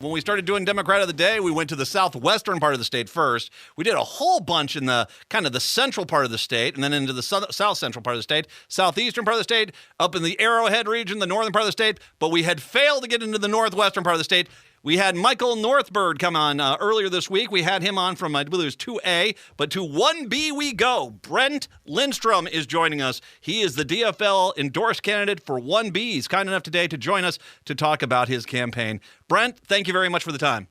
When we started doing Democrat of the Day, we went to the southwestern part of the state first. We did a whole bunch in the kind of the central part of the state, and then into the south central part of the state, southeastern part of the state, up in the Arrowhead region, the northern part of the state. But we had failed to get into the northwestern part of the state. We had Michael Northbird come on earlier this week. We had him on from, I believe it was 2A, but to 1B we go. Brent Lindstrom is joining us. He is the DFL endorsed candidate for 1B. He's kind enough today to join us to talk about his campaign. Brent, thank you very much for the time.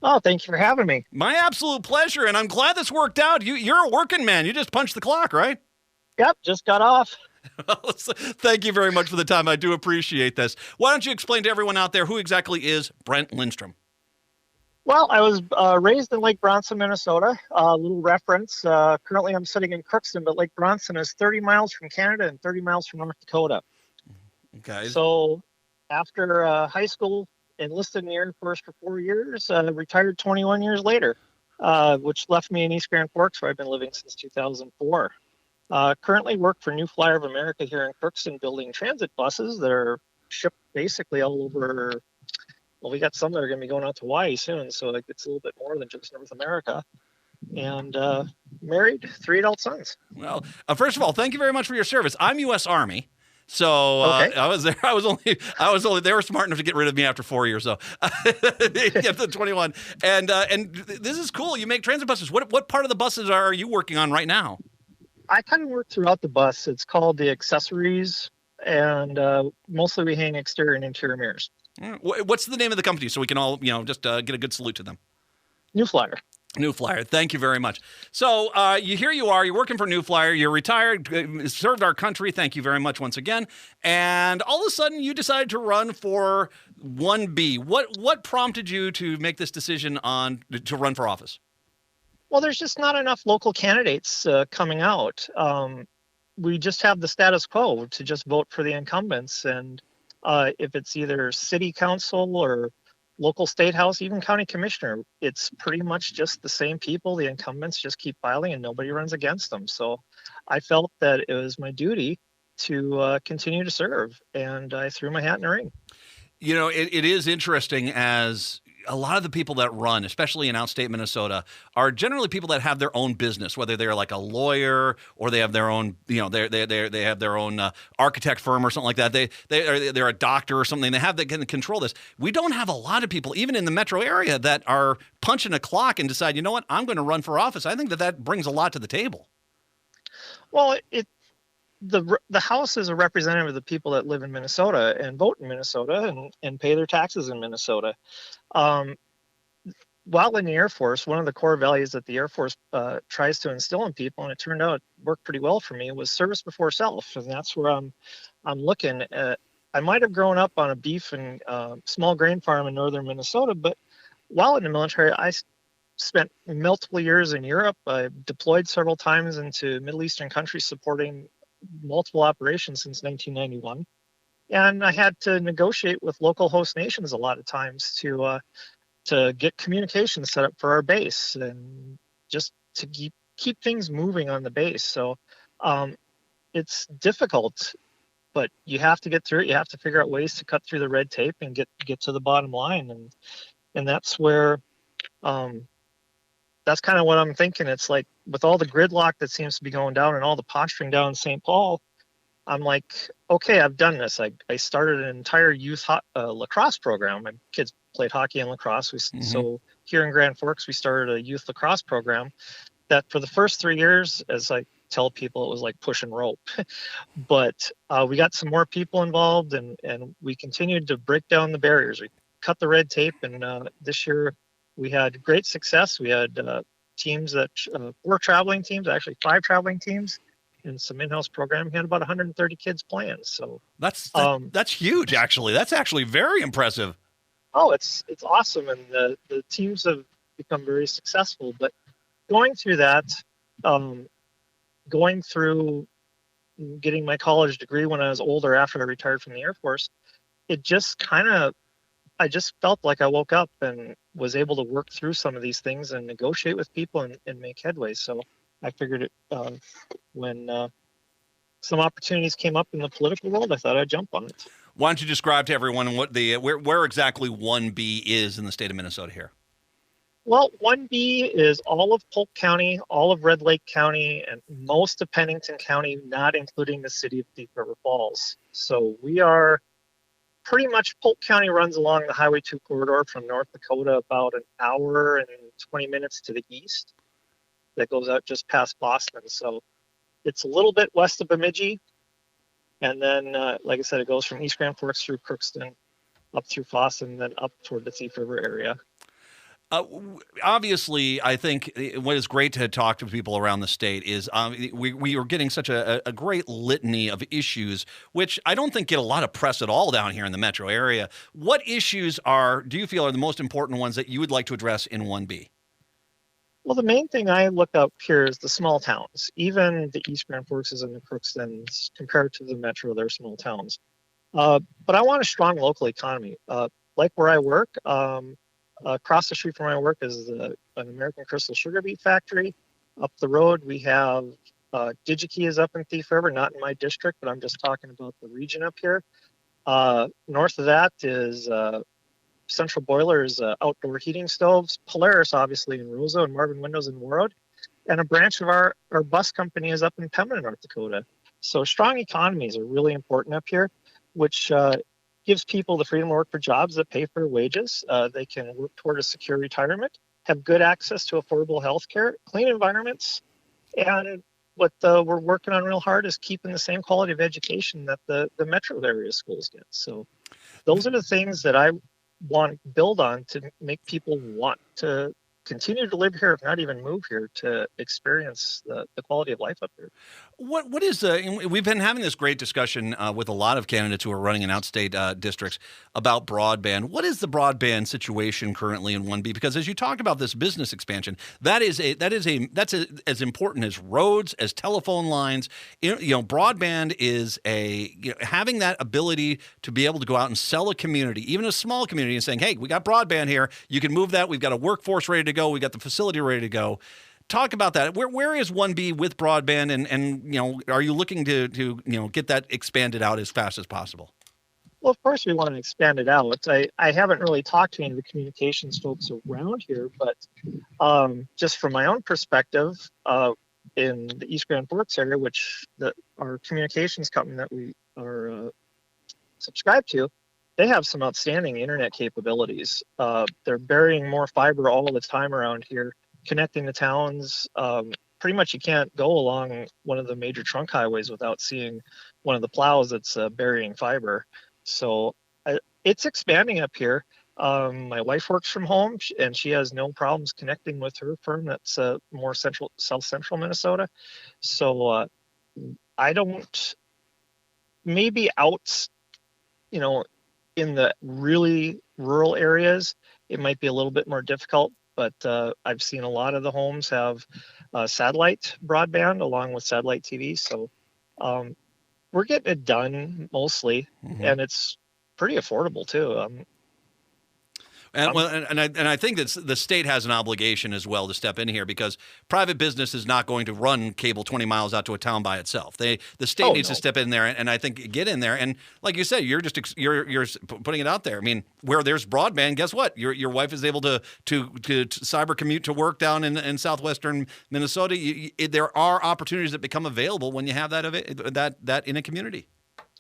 Oh, thank you for having me. My absolute pleasure, and I'm glad this worked out. You're a working man. You just punched the clock, right? Yep, just got off. Thank you very much for the time. I do appreciate this. Why don't you explain to everyone out there who exactly is Brent Lindstrom? Well, I was raised in Lake Bronson, Minnesota. A little reference. Currently, I'm sitting in Crookston, but Lake Bronson is 30 miles from Canada and 30 miles from North Dakota. Okay. So after high school, enlisted in the Air Force for 4 years, retired 21 years later, which left me in East Grand Forks, where I've been living since 2004. Currently work for New Flyer of America here in Crookston, building transit buses that are shipped basically all over. Well, we got some that are going to be going out to Hawaii soon, so it's a little bit more than just North America. And married, 3 adult sons. Well, first of all, thank you very much for your service. I'm U.S. Army. So Okay. I was there. I was only. They were smart enough to get rid of me after 4 years. So get the 21. And this is cool. You make transit buses. What part of the buses are you working on right now? I kind of work throughout the bus. It's called the accessories, and mostly we hang exterior and interior mirrors. What's the name of the company so we can all, just get a good salute to them? New Flyer. New Flyer. Thank you very much. So here you are. You're working for New Flyer. You're retired, served our country. Thank you very much once again. And all of a sudden, you decided to run for 1B. What prompted you to make this decision to run for office? Well, there's just not enough local candidates coming out. We just have the status quo to just vote for the incumbents. And if it's either city council or local state house, even county commissioner, it's pretty much just the same people. The incumbents just keep filing and nobody runs against them. So I felt that it was my duty to continue to serve, and I threw my hat in the ring. It is interesting, as a lot of the people that run, especially in outstate Minnesota, are generally people that have their own business, whether they're like a lawyer or they have their own, they have their own architect firm or something like that. They're a doctor or something. They have that can control this. We don't have a lot of people, even in the metro area, that are punching a clock and decide, you know what, I'm going to run for office. I think that brings a lot to the table. Well, the House is a representative of the people that live in Minnesota and vote in Minnesota and pay their taxes in Minnesota. While in the Air Force, one of the core values that the Air Force tries to instill in people, and it turned out it worked pretty well for me, was service before self. And that's where I'm looking at. I might have grown up on a beef and small grain farm in northern Minnesota, but while in the military, I spent multiple years in Europe. I deployed several times into Middle Eastern countries supporting multiple operations since 1991. And I had to negotiate with local host nations a lot of times to get communication set up for our base and just to keep things moving on the base. So it's difficult, but you have to get through it. You have to figure out ways to cut through the red tape and get to the bottom line. And that's where that's kind of what I'm thinking. It's like, with all the gridlock that seems to be going down and all the posturing down in St. Paul, I'm like, okay, I've done this. I started an entire youth lacrosse program. My kids played hockey and lacrosse. So here in Grand Forks, we started a youth lacrosse program that for the first 3 years, as I tell people, it was like pushing rope. But we got some more people involved, and we continued to break down the barriers. We cut the red tape, and this year we had great success. We had teams that 4 traveling teams, actually 5 traveling teams, and some in-house programming. We had about 130 kids playing. So that's huge. Actually, that's actually very impressive. Oh, it's awesome, and the teams have become very successful. But going through that, going through getting my college degree when I was older, after I retired from the Air Force, it just I just felt like I woke up and was able to work through some of these things and negotiate with people and make headway. So I figured when some opportunities came up in the political world, I thought I'd jump on it. Why don't you describe to everyone what where exactly 1B is in the state of Minnesota here? Well, 1B is all of Polk County, all of Red Lake County, and most of Pennington County, not including the city of Thief River Falls. So we are pretty much, Polk County runs along the Highway 2 corridor from North Dakota about an hour and 20 minutes to the east. That goes out just past Boston. So it's a little bit west of Bemidji. And then, like I said, it goes from East Grand Forks through Crookston, up through Foss, and then up toward the Thief River area. Obviously, I think what is great to talk to people around the state is we are getting such a great litany of issues, which I don't think get a lot of press at all down here in the metro area. What issues do you feel are the most important ones that you would like to address in 1B? Well, the main thing I look up here is the small towns. Even the East Grand Forks and the Crookstons, compared to the metro, they're small towns. But I want a strong local economy. Like where I work, across the street from where I work is an American Crystal Sugar Beet Factory. Up the road, we have DigiKey is up in Thief River, not in my district, but I'm just talking about the region up here. North of that is Central Boilers, outdoor heating stoves, Polaris, obviously, in Roseau, and Marvin Windows in Warroad. And a branch of our bus company is up in Pembina, North Dakota. So strong economies are really important up here, which gives people the freedom to work for jobs that pay for wages. They can work toward a secure retirement, have good access to affordable health care, clean environments. And what we're working on real hard is keeping the same quality of education that the metro area schools get. So those are the things that I want to build on to make people want to continue to live here, if not even move here, to experience the quality of life up here. What is we've been having this great discussion with a lot of candidates who are running in outstate districts about broadband. What is the broadband situation currently in 1B? Because as you talked about this business expansion, that's as important as roads, as telephone lines. Broadband is having that ability to be able to go out and sell a community, even a small community, and saying, "Hey, we got broadband here. You can move that. We've got a workforce ready to go. We got the facility ready to go." Talk about that. Where is 1B with broadband, and are you looking to get that expanded out as fast as possible? Well, of course we want to expand it out. I haven't really talked to any of the communications folks around here, but just from my own perspective, in the East Grand Forks area, which our communications company that we are subscribed to, they have some outstanding internet capabilities. They're burying more fiber all the time around here, connecting the towns. Pretty much you can't go along one of the major trunk highways without seeing one of the plows that's burying fiber. So it's expanding up here. My wife works from home, and she has no problems connecting with her firm that's more south central Minnesota. So I don't, maybe out, in the really rural areas, it might be a little bit more difficult. But I've seen a lot of the homes have satellite broadband along with satellite TV. So we're getting it done mostly, and it's pretty affordable too. I think that the state has an obligation as well to step in here, because private business is not going to run cable 20 miles out to a town by itself. The state needs to step in there and I think get in there. And like you said, you're putting it out there. I mean, where there's broadband, guess what? Your wife is able to cyber commute to work down in southwestern Minnesota. There are opportunities that become available when you have that in a community.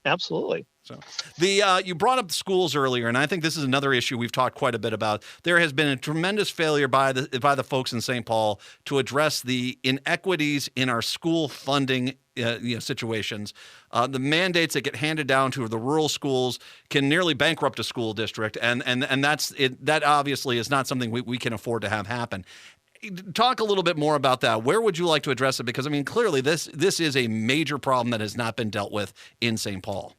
Absolutely. So you brought up the schools earlier, and I think this is another issue we've talked quite a bit about. There has been a tremendous failure by the folks in St. Paul to address the inequities in our school funding situations. The mandates that get handed down to the rural schools can nearly bankrupt a school district, and that's it. That obviously is not something we can afford to have happen. Talk a little bit more about that. Where would you like to address it? Because, I mean, clearly this is a major problem that has not been dealt with in St. Paul.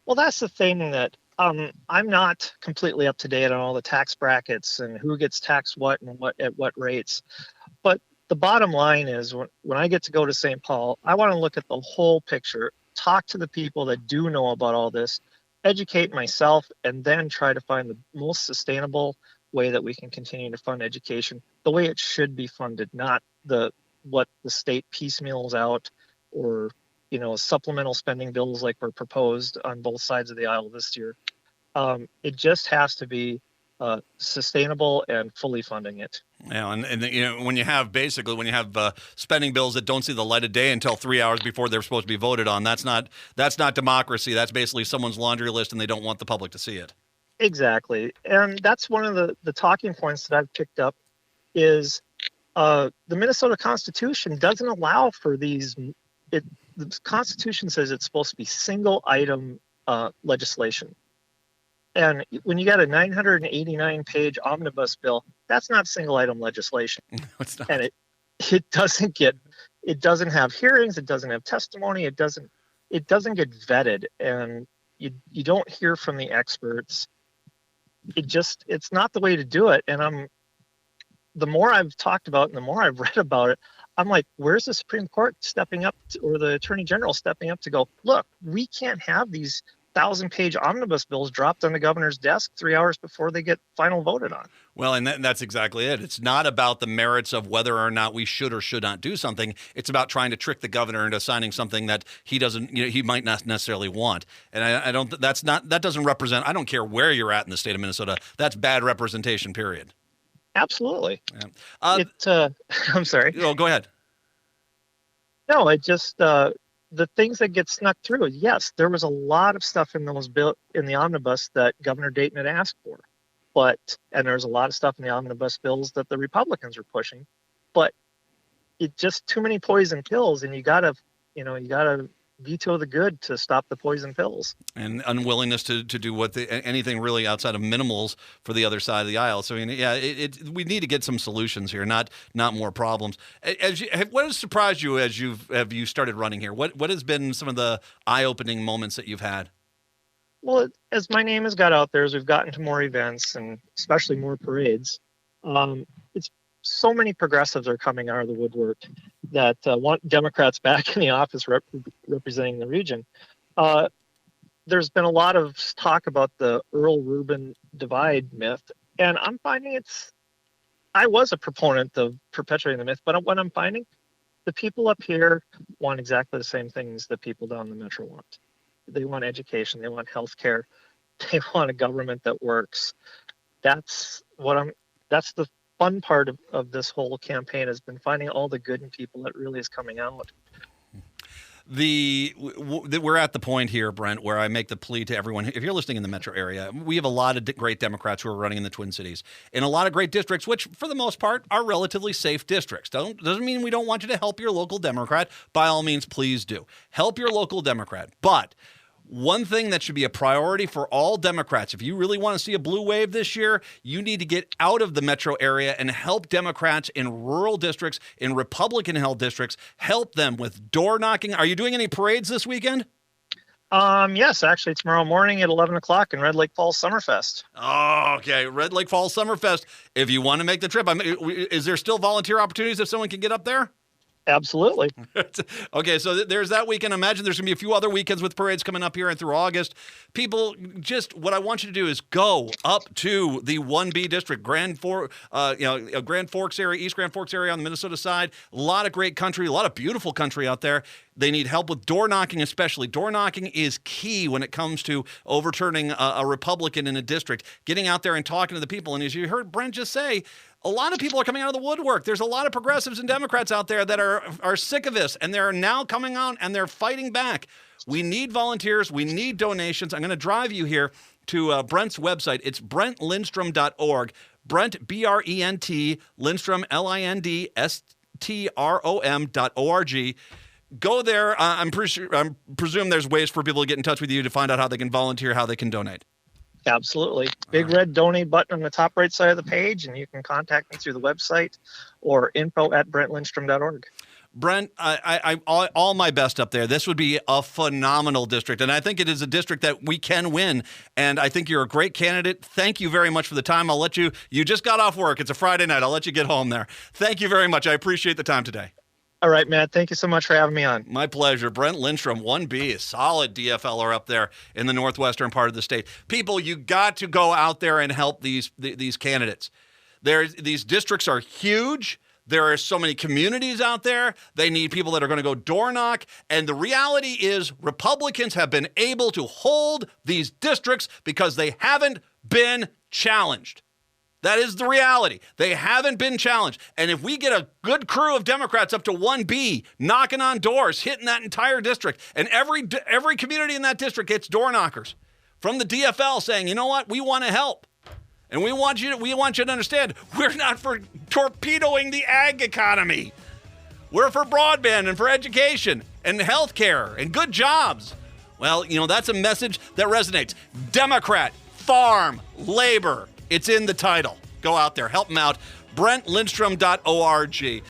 Well, that's the thing that I'm not completely up to date on all the tax brackets and who gets taxed what and at what rates. But the bottom line is when I get to go to St. Paul, I want to look at the whole picture, talk to the people that do know about all this, educate myself, and then try to find the most sustainable way that we can continue to fund education the way it should be funded, not what the state piecemeals out or supplemental spending bills like were proposed on both sides of the aisle this year. It just has to be sustainable and fully funding it. Yeah, and when you have spending bills that don't see the light of day until 3 hours before they're supposed to be voted on, that's not democracy. That's basically someone's laundry list, and they don't want the public to see it. Exactly, and that's one of the talking points that I've picked up is the Minnesota Constitution doesn't allow for these. The Constitution says it's supposed to be single item legislation. And when you got a 989-page omnibus bill, that's not single item legislation. No, it's not. And it doesn't have hearings, it doesn't have testimony, it doesn't get vetted, and you don't hear from the experts. It's not the way to do it. And the more I've talked about and the more I've read about it, I'm like, where's the Supreme Court stepping up or the Attorney General stepping up to go, look, we can't have these 1,000-page omnibus bills dropped on the governor's desk 3 hours before they get final voted on. Well, and that's exactly it. It's not about the merits of whether or not we should or should not do something. It's about trying to trick the governor into signing something that he doesn't, he might not necessarily want. And that doesn't represent. I don't care where you're at in the state of Minnesota. That's bad representation. Period. Absolutely. Yeah. I'm sorry. Oh, go ahead. No, the things that get snuck through. Yes, there was a lot of stuff in the omnibus that Governor Dayton had asked for, and there's a lot of stuff in the omnibus bills that the Republicans are pushing, but it just too many poison pills, and you gotta veto the good to stop the poison pills. And unwillingness to do anything really outside of minimals for the other side of the aisle. So, we need to get some solutions here, not more problems. What has surprised you as you started running here? What has been some of the eye-opening moments that you've had? Well, as my name has got out there, as we've gotten to more events and especially more parades, it's so many progressives are coming out of the woodwork that want Democrats back in the office representing the region. There's been a lot of talk about the Earl Rubin divide myth, and I'm finding I was a proponent of perpetuating the myth, but what I'm finding, the people up here want exactly the same things that people down in the metro want. They want education, they want health care, they want a government that works. That's the fun part of this whole campaign, has been finding all the good in people that really is coming out. We're at the point here, Brent, where I make the plea to everyone. If you're listening in the metro area, we have a lot of great Democrats who are running in the Twin Cities, in a lot of great districts, which for the most part are relatively safe districts. Doesn't mean we don't want you to help your local Democrat. By all means, please do. Help your local Democrat. But one thing that should be a priority for all Democrats, if you really want to see a blue wave this year, you need to get out of the metro area and help Democrats in rural districts, in Republican-held districts, help them with door knocking. Are you doing any parades this weekend? Yes, actually tomorrow morning at 11 o'clock in Red Lake Falls Summerfest. Oh, okay. Red Lake Falls Summerfest. If you want to make the trip, is there still volunteer opportunities if someone can get up there? Absolutely. Okay, so there's that weekend. Imagine there's going to be a few other weekends with parades coming up here and through August. People, just what I want you to do is go up to the 1B district, Grand Forks area, East Grand Forks area on the Minnesota side. A lot of great country, a lot of beautiful country out there. They need help with door knocking, especially. Door knocking is key when it comes to overturning a Republican in a district, getting out there and talking to the people. And as you heard Brent just say, a lot of people are coming out of the woodwork. There's a lot of progressives and Democrats out there that are sick of this, and they're now coming out and they're fighting back. We need volunteers. We need donations. I'm going to drive you here to Brent's website. It's BrentLindstrom.org. Brent, B-R-E-N-T, Lindstrom, Lindstrom.org. Go there. I presume there's ways for people to get in touch with you to find out how they can volunteer, how they can donate. Absolutely. Big red donate button on the top right side of the page, and you can contact me through the website or info@BrentLindstrom.org. Brent, I all my best up there. This would be a phenomenal district, and I think it is a district that we can win, and I think you're a great candidate. Thank you very much for the time. I'll let you just got off work. It's a Friday night. I'll let you get home there. Thank you very much. I appreciate the time today. All right, Matt. Thank you so much for having me on. My pleasure. Brent Lindstrom, 1B, a solid DFLer up there in the northwestern part of the state. People, you got to go out there and help these candidates. These districts are huge. There are so many communities out there. They need people that are going to go door knock. And the reality is Republicans have been able to hold these districts because they haven't been challenged. That is the reality. They haven't been challenged. And if we get a good crew of Democrats up to 1B, knocking on doors, hitting that entire district, and every community in that district gets door knockers from the DFL saying, you know what, we want to help. And we want you to understand, we're not for torpedoing the ag economy. We're for broadband and for education and healthcare and good jobs. Well, that's a message that resonates. Democrat, farm, labor. It's in the title. Go out there, help them out. BrentLindstrom.org.